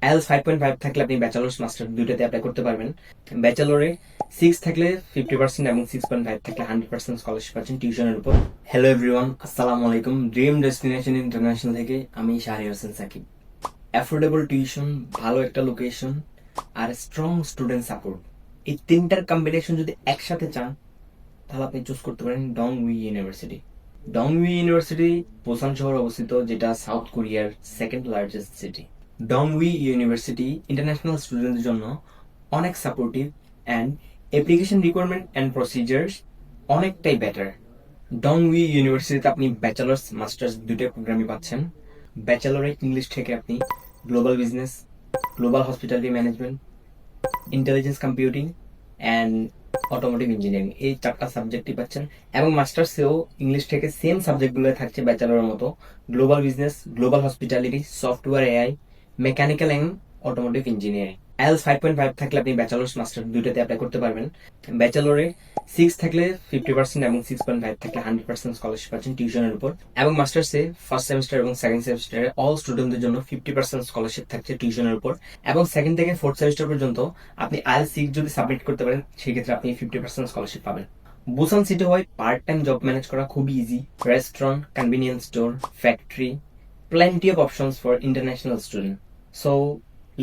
IELTS 5.5 থাকলে আপনি bachelors master দুইটাতে অ্যাপ্লাই করতে পারবেন। ব্যাচেলরে 6 থাকলে 50% এবং 6.5 থাকলে 100% স্কলারশিপ পাচ্ছেন টিউশনের উপর। হ্যালো এভরিওয়ান, আসসালামু আলাইকুম। ড্রিম ডেস্টিনেশন ইন্টারন্যাশনাল থেকে আমি শাহরিয়ার হোসেন সাকিব। অ্যাফোর্ডেবল টিউশন, ভালো একটা লোকেশন আর স্ট্রং স্টুডেন্ট সাপোর্ট, এই তিনটার কম্বিনেশন যদি একসাথে চান তাহলে আপনি চুজ করতে পারেন Dongeui university. Dongeui university Busan শহরে অবস্থিত, যেটা সাউথ কোরিয়ার second largest city. Dongeui university international স্টুডেন্টদের জন্য অনেক supportive and application requirement and procedures অনেকটাই বেটার। ডংউই ইউনিভার্সিটিতে আপনি ব্যাচেলার্স মাস্টার্স দুটো প্রোগ্রামই পাচ্ছেন। ব্যাচেলরে ইংলিশ থেকে আপনি global business, global hospitality management, intelligence computing and automotive engineering, এই চারটা সাবজেক্টই পাচ্ছেন। এবং মাস্টার্সেও ইংলিশ থেকে সেম সাবজেক্টগুলো থাকছে ব্যাচেলরের মতো: global business, global hospitality, software, AI, mechanical and automotive engineering. IELTS 5.5 থাকলে আপনি ব্যাচেলার্স মাস্টার দুইটাতে অ্যাপ্লাই করতে পারবেন। ব্যাচেলরে 6 থাকলে 50% এবং 6.5 থাকলে 100% স্কলারশিপ পাচ্ছেন টিউশনের উপর। এবং মাস্টার্সে ফার্স্ট সেমিস্টার এবং সেকেন্ড সেমিস্টারে অল স্টুডেন্টদের জন্য 50% স্কলারশিপ থাকছে টিউশনের উপর। এবং সেকেন্ড থেকে ফোর্থ সেমিস্টার পর্যন্ত আপনি আইএলটিএস 6 যদি সাবমিট করতে পারেন সেক্ষেত্রে আপনি 50% স্কলারশিপ পাবেন। বুসান সিটি হয় পার্ট টাইম জব ম্যানেজ করা খুবই easy. Restaurant, convenience store, factory, plenty of options for international student. So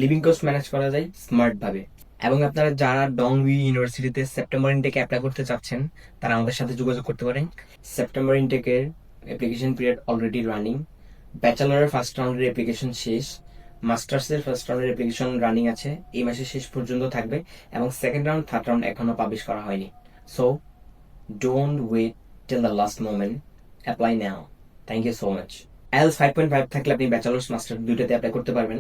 living cost manage করা যায় স্মার্ট ভাবে। এবং আপনারা যারা ডংউই ইউনিভার্সিটিতে সেপ্টেম্বর ইনটেকে অ্যাপ্লাই করতে চাচ্ছেন তারা আমাদের সাথে যোগাযোগ করতে পারেন। সেপ্টেম্বর ইনটেকের অ্যাপ্লিকেশন পিরিয়ড অলরেডি রানিং। ব্যাচেলরের ফার্স্ট রাউন্ডের অ্যাপ্লিকেশন শেষ, মাস্টার্সের ফার্স্ট রাউন্ডের অ্যাপ্লিকেশন রানিং আছে, এই মাসের শেষ পর্যন্ত থাকবে। এবং সেকেন্ড রাউন্ড, থার্ড রাউন্ড এখনো পাবলিশ করা হয়নি। So don't wait till the last moment, apply now. Thank you so much. IELTS 5.5 থাকলে আপনি ব্যাচেলার্স মাস্টার দুইটাতে অ্যাপ্লাই করতে পারবেন।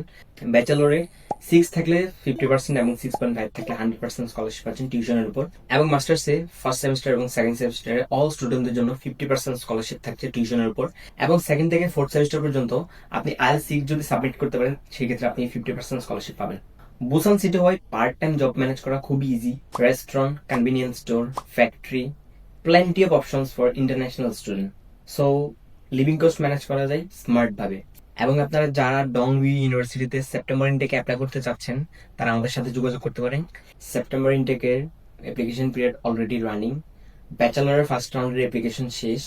ব্যাচেলরে 6 থাকলে 50% এবং 6.5 থাকলে 100% স্কলারশিপ পাচ্ছেন টিউশনের উপর। এবং মাস্টার্সে ফার্স্ট সেমিস্টার এবং সেকেন্ড সেমিস্টারে অল স্টুডেন্টদের জন্য 50% স্কলারশিপ থাকছে টিউশনের উপর। এবং সেকেন্ড থেকে ফোর্থ সেমিস্টার পর্যন্ত আপনি আইএলটিএস 6 যদি সাবমিট করতে পারেন সেক্ষেত্রে আপনি 50% স্কলারশিপ পাবেন। বুসান সিটি হয় পার্ট টাইম জব ম্যানেজ করা খুবই easy. Restaurant, convenience store, factory, plenty of options for international student. So living cost manage করা যায় স্মার্ট ভাবে। এবং আপনারা যারা ডংউই ইউনিভার্সিটিতে সেপ্টেম্বর ইনটেকে অ্যাপ্লাই করতে চাচ্ছেন তারা আমাদের সাথে যোগাযোগ করতে পারেন। সেপ্টেম্বর ইনটেকের অ্যাপ্লিকেশন পিরিয়ড অলরেডি রানিং। ব্যাচেলরের ফার্স্ট রাউন্ডের অ্যাপ্লিকেশন শেষ,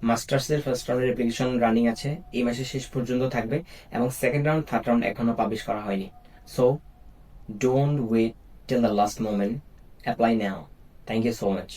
মাস্টার্সের ফার্স্ট রাউন্ডের অ্যাপ্লিকেশন রানিং আছে, এই মাসের শেষ পর্যন্ত থাকবে। এবং সেকেন্ড রাউন্ড, থার্ড রাউন্ড এখনো পাবলিশ করা হয়নি। So don't wait till the last moment, apply now. Thank you so much.